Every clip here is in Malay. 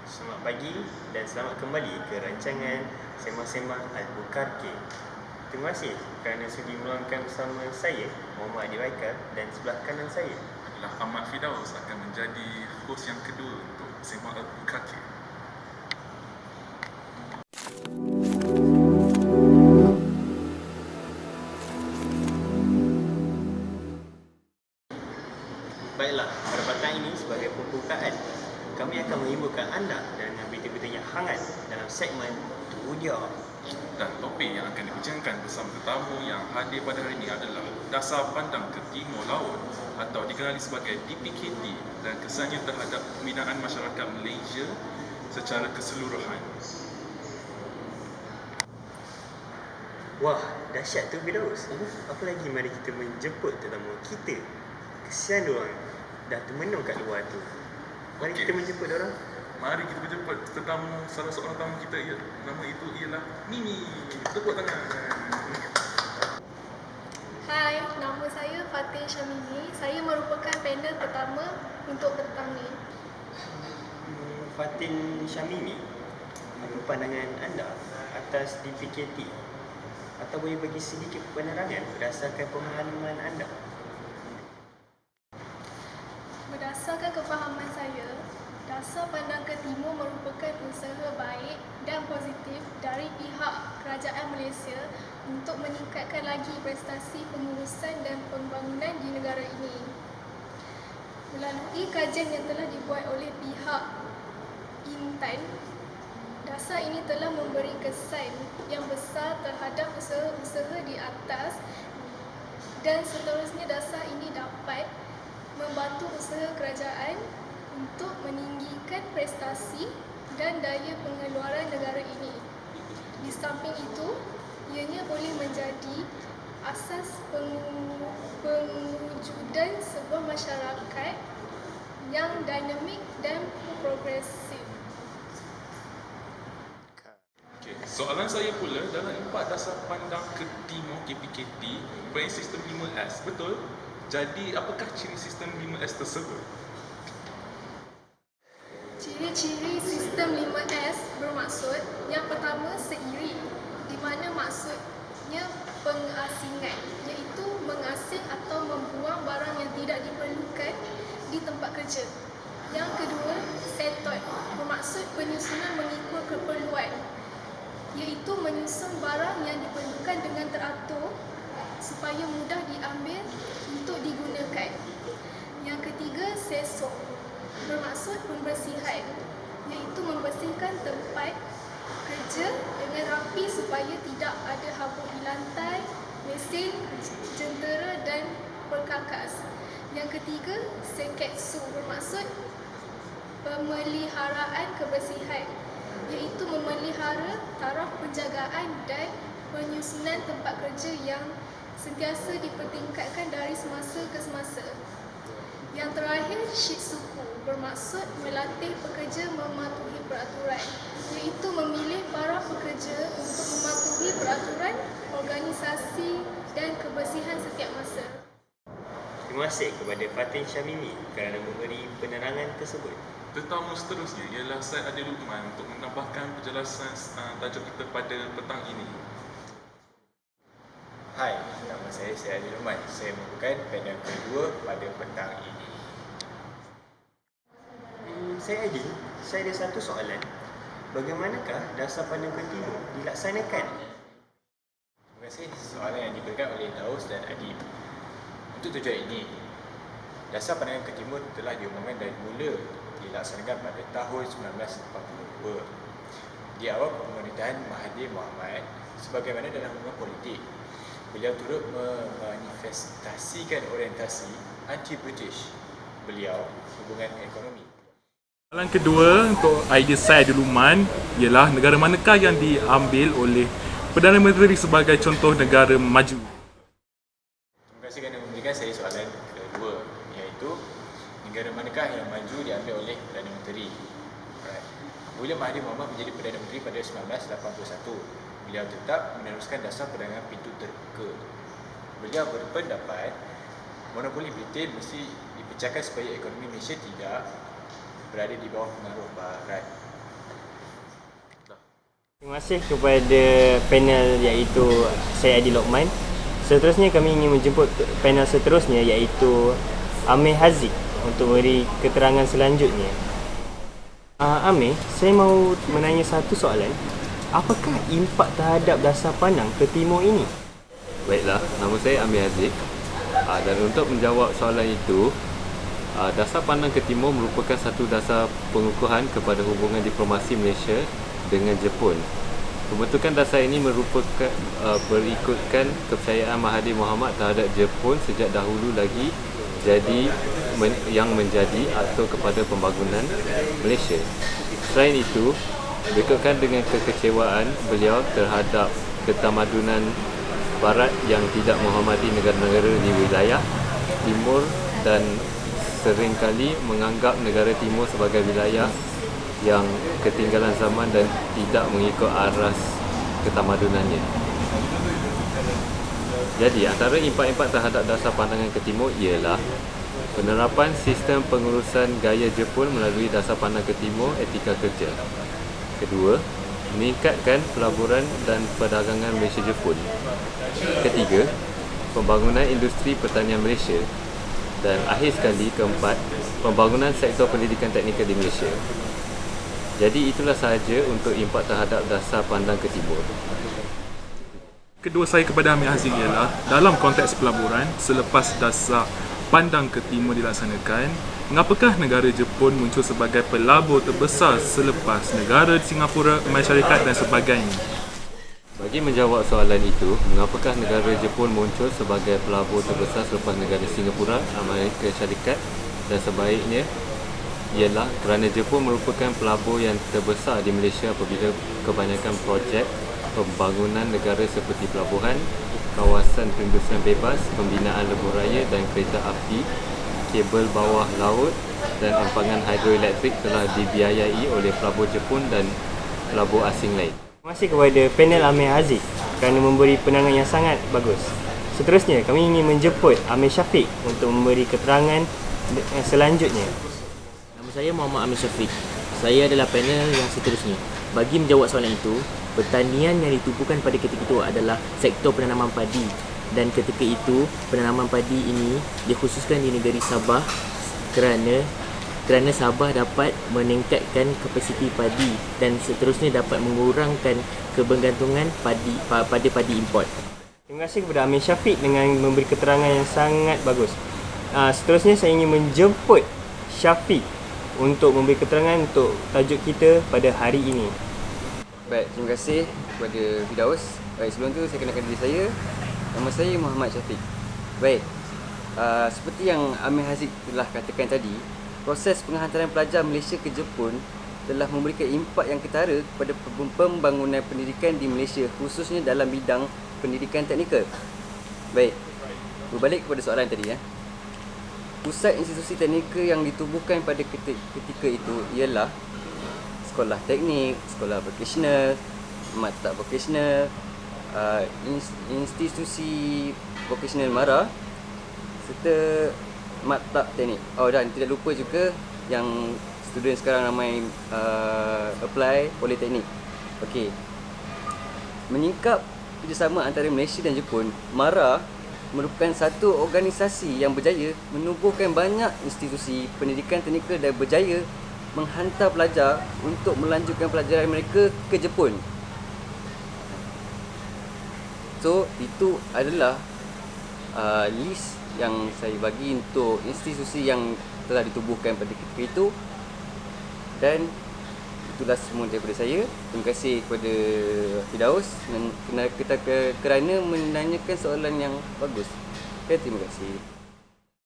Selamat pagi dan selamat kembali ke rancangan Sembang-Sembang Albuquerque. Terima kasih kerana sudi meluangkan bersama saya, Muhammad Adi Raikal, dan sebelah kanan saya adalah Ahmad Firdaus akan menjadi hos yang kedua untuk Sembang Albuquerque. Baiklah, pada petang ini sebagai pembukaan, kami akan menghiburkan anda dengan berita-berita yang hangat dalam segmen Tu Dia. Dan topik yang akan dibincangkan bersama tetamu yang hadir pada hari ini adalah Dasar Pandang ke Timur Laut atau dikenali sebagai DPKT dan kesannya terhadap pembinaan masyarakat Malaysia secara keseluruhan. Wah, dahsyat tu Firdaus. Apa lagi mari kita menjemput tetamu kita. Kesian diorang dah termenung kat luar tu. Mari Okey. kita menjemput diorang. Mari kita berjumpa tetamu, salah seorang tamu kita, nama itu ialah Mimi. Tepuk tangan. Hai, nama saya Fatin Syamini. Saya merupakan panel pertama untuk petang ni. Fatin Syamini, apa pandangan anda atas DPKT? Atau boleh bagi sedikit penerangan berdasarkan pengalaman anda? Berdasarkan kefahaman saya, Dasar Pandang ke Timur merupakan usaha baik dan positif dari pihak Kerajaan Malaysia untuk meningkatkan lagi prestasi pengurusan dan pembangunan di negara ini. Melalui kajian yang telah dibuat oleh pihak Intan, dasar ini telah memberi kesan yang besar terhadap usaha-usaha di atas dan seterusnya dasar ini dapat membantu usaha kerajaan untuk meninggikan prestasi dan daya pengeluaran negara ini. Di samping itu, ianya boleh menjadi asas pewujudan sebuah masyarakat yang dinamik dan progresif. Okay. Soalan saya pula, dalam 4 dasar pandang ke timur KPKT mempunyai sistem 5S, betul? Jadi apakah ciri sistem 5S tersebut? Ciri-ciri sistem 5S bermaksud yang pertama seiri, di mana maksudnya pengasingan, iaitu mengasing atau membuang barang yang tidak diperlukan di tempat kerja. Yang kedua, setot, bermaksud penyusunan mengikut keperluan, iaitu menyusun barang yang diperlukan dengan teratur supaya mudah diambil untuk digunakan. Yang ketiga, sesok, bermaksud pembersihan, iaitu membersihkan tempat kerja dengan rapi supaya tidak ada habuk di lantai, mesin, jentera dan perkakas. Yang ketiga, seketsu, bermaksud pemeliharaan kebersihan, iaitu memelihara taraf penjagaan dan penyusunan tempat kerja yang sentiasa dipertingkatkan dari semasa ke semasa. Yang terakhir, shitsuku, bermaksud melatih pekerja mematuhi peraturan, iaitu memilih para pekerja untuk mematuhi peraturan organisasi dan kebersihan setiap masa. Terima kasih kepada Fatin Syamimi kerana memberi penerangan tersebut. Tetamu seterusnya ialah Syed Adil Luqman untuk menambahkan penjelasan tajuk kita pada petang ini. Hai, nama saya Syed Adil Luqman. Saya merupakan panel kedua pada petang ini. Saya Adil, saya ada satu soalan. Bagaimanakah dasar pandang ke timur dilaksanakan? Terima kasih soalan yang diberikan oleh Daus dan Adib. Untuk tujuan ini, Dasar Pandangan ke Timur telah diumumkan dan mula dilaksanakan pada tahun 1982 di awal pemerintahan Mahathir Mohamad. Sebagaimana dalam hubungan politik, beliau turut memanifestasikan orientasi anti-British beliau hubungan ekonomi. Soalan kedua untuk idea saya Adil Luqman ialah negara manakah yang diambil oleh Perdana Menteri sebagai contoh negara maju? Terima kasih kerana memberikan saya soalan kedua, iaitu negara manakah yang maju diambil oleh Perdana Menteri. William Mahathir Mohamad menjadi Perdana Menteri pada 1981. Beliau tetap meneruskan dasar perdagangan pintu terbuka. Beliau berpendapat monopoli Britain mesti dipecahkan supaya ekonomi Malaysia tidak berada di bawah pengaruh Barat. Terima kasih kepada panel iaitu saya Adi Lokman. Seterusnya kami ingin menjemput panel seterusnya iaitu Amir Haziq untuk beri keterangan selanjutnya. Amir, saya mau menanya satu soalan. Apakah impak terhadap dasar pandang ke timur ini? Baiklah, nama saya Amir Haziq. Dan untuk menjawab soalan itu, dasar pandang ke timur merupakan satu dasar pengukuhan kepada hubungan diplomasi Malaysia dengan Jepun. Pembentukan dasar ini merupakan berikutkan kepercayaan Mahathir Mohamad terhadap Jepun sejak dahulu lagi yang menjadi atau kepada pembangunan Malaysia. Selain itu, berikutkan dengan kekecewaan beliau terhadap ketamadunan Barat yang tidak menghormati negara-negara di wilayah timur dan seringkali menganggap negara timur sebagai wilayah yang ketinggalan zaman dan tidak mengikut aras ketamadunannya. Jadi, antara impak-impak terhadap dasar pandangan ke timur ialah penerapan sistem pengurusan gaya Jepun melalui dasar pandang ke timur etika kerja. Kedua, meningkatkan pelaburan dan perdagangan Malaysia-Jepun. Ketiga, pembangunan industri pertanian Malaysia. Dan akhir sekali, keempat, pembangunan sektor pendidikan teknikal di Malaysia. Jadi itulah sahaja untuk impak terhadap dasar pandang ke timur. Kedua saya kepada Amir Haziq ialah dalam konteks pelaburan selepas dasar pandang ke timur dilaksanakan, mengapakah negara Jepun muncul sebagai pelabur terbesar selepas negara Singapura, Malaysia dan sebagainya? Bagi menjawab soalan itu, mengapakah negara Jepun muncul sebagai pelabur terbesar selepas negara Singapura, Amerika Syarikat dan sebaiknya, ialah kerana Jepun merupakan pelabur yang terbesar di Malaysia apabila kebanyakan projek pembangunan negara seperti pelabuhan, kawasan perindustrian bebas, pembinaan lebuh raya dan kereta api, kabel bawah laut dan empangan hidroelektrik telah dibiayai oleh pelabur Jepun dan pelabur asing lain. Terima kasih kepada panel Amir Haziq kerana memberi penerangan yang sangat bagus. Seterusnya, kami ingin menjemput Amir Syafiq untuk memberi keterangan selanjutnya. Nama saya Muhammad Amir Syafiq. Saya adalah panel yang seterusnya. Bagi menjawab soalan itu, pertanian yang ditubuhkan pada ketika itu adalah sektor penanaman padi. Dan ketika itu, penanaman padi ini dikhususkan di negeri Sabah kerana Sabah dapat meningkatkan kapasiti padi dan seterusnya dapat mengurangkan kebergantungan pada padi import. Terima kasih kepada Amir Syafiq dengan memberi keterangan yang sangat bagus. Seterusnya saya ingin menjemput Syafiq untuk memberi keterangan untuk tajuk kita pada hari ini. Baik, terima kasih kepada Firdaus. Baik, sebelum tu saya kenalkan diri saya. Nama saya Muhammad Syafiq. Baik, seperti yang Amir Haziq telah katakan tadi, proses penghantaran pelajar Malaysia ke Jepun telah memberikan impak yang ketara kepada pembangunan pendidikan di Malaysia, khususnya dalam bidang pendidikan teknikal. Baik, berbalik kepada soalan tadi. Pusat institusi teknikal yang ditubuhkan pada ketika itu ialah sekolah teknik, sekolah vokasional, maktab vokasional, institusi vokasional MARA serta maktab teknik. Dan tidak lupa juga yang student sekarang ramai apply politeknik. Okey. Menyingkap kerjasama antara Malaysia dan Jepun, MARA merupakan satu organisasi yang berjaya menubuhkan banyak institusi pendidikan teknikal dan berjaya menghantar pelajar untuk melanjutkan pelajaran mereka ke Jepun. So, itu adalah list yang saya bagi untuk institusi yang telah ditubuhkan pada ketika itu. Dan itulah semua daripada saya. Terima kasih kepada Firdaus kerana menanyakan soalan yang bagus. Okay, terima kasih.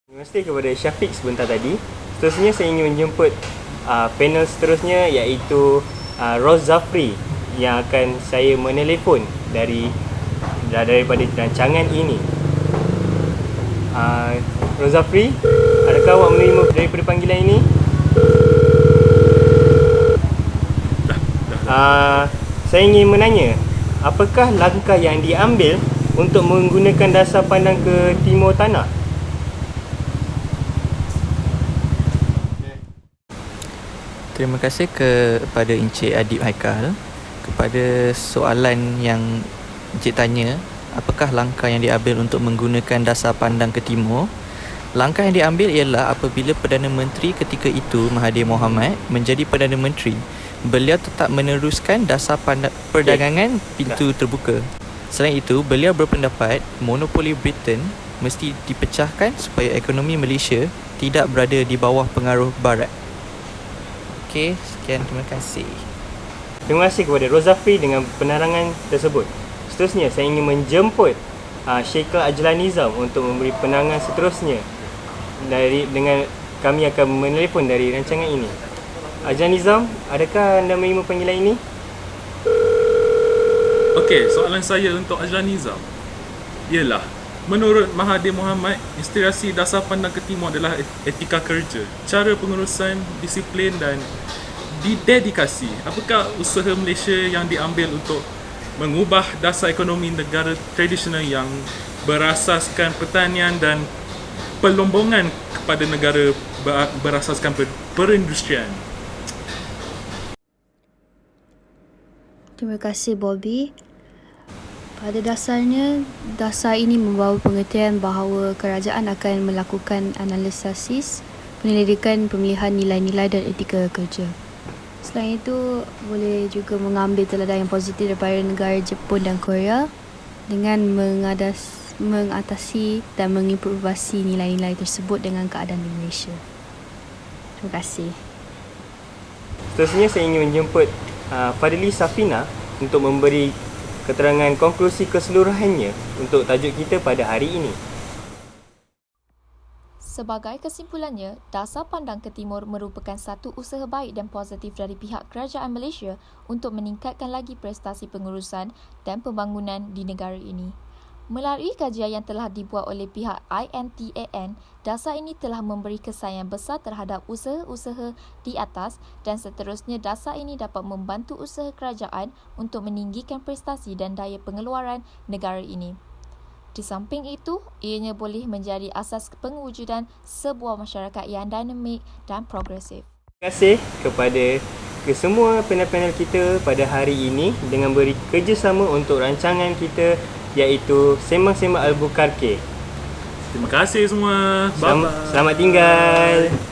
Terima kasih kepada Syafiq sebentar tadi. Seterusnya saya ingin menjemput panel seterusnya iaitu Ros Zafri yang akan saya menelefon daripada rancangan ini. Ros Zafri, adakah awak menerima daripada panggilan ini? Saya ingin menanya, apakah langkah yang diambil untuk menggunakan dasar pandang ke timur tanah? Terima kasih kepada Encik Adib Haikal kepada soalan yang Encik tanya, apakah langkah yang diambil untuk menggunakan dasar pandang ke timur? Langkah yang diambil ialah apabila Perdana Menteri ketika itu Mahathir Mohamad menjadi Perdana Menteri, beliau tetap meneruskan dasar perdagangan pintu terbuka. Selain itu, beliau berpendapat monopoli Britain mesti dipecahkan supaya ekonomi Malaysia tidak berada di bawah pengaruh Barat. Okey, sekian, terima kasih. Terima kasih kepada Rozafri dengan penerangan tersebut. Seterusnya, saya ingin menjemput Sheikh Ajlan Nizam untuk memberi penerangan seterusnya. Dengan kami akan menelpon dari rancangan ini. Ajlan Nizam, adakah anda menerima panggilan ini? Okey, soalan saya untuk Ajlan Nizam ialah, menurut Mahathir Mohamad, inspirasi dasar pandang ke timur adalah etika kerja, cara pengurusan, disiplin dan dedikasi. Apakah usaha Malaysia yang diambil untuk mengubah dasar ekonomi negara tradisional yang berasaskan pertanian dan pelombongan kepada negara berasaskan perindustrian? Terima kasih, Bobby. Pada dasarnya, dasar ini membawa pengertian bahawa kerajaan akan melakukan analisis, penyelidikan, pemilihan nilai-nilai dan etika kerja. Selain itu, boleh juga mengambil teladan yang positif daripada negara Jepun dan Korea dengan mengatasi dan mengimprovasi nilai-nilai tersebut dengan keadaan di Malaysia. Terima kasih. Seterusnya, saya ingin menjemput Fadli Safina untuk memberi keterangan konklusi keseluruhannya untuk tajuk kita pada hari ini. Sebagai kesimpulannya, Dasar Pandang ke Timur merupakan satu usaha baik dan positif dari pihak Kerajaan Malaysia untuk meningkatkan lagi prestasi pengurusan dan pembangunan di negara ini. Melalui kajian yang telah dibuat oleh pihak INTAN, dasar ini telah memberi kesan yang besar terhadap usaha-usaha di atas dan seterusnya dasar ini dapat membantu usaha kerajaan untuk meninggikan prestasi dan daya pengeluaran negara ini. Di samping itu, ianya boleh menjadi asas pengwujudan sebuah masyarakat yang dinamik dan progresif. Terima kasih kepada kesemua panel-panel kita pada hari ini dengan beri kerjasama untuk rancangan kita iaitu Sembang-Sembang Albuquerque. Terima kasih semua. Bye-bye. Selamat tinggal.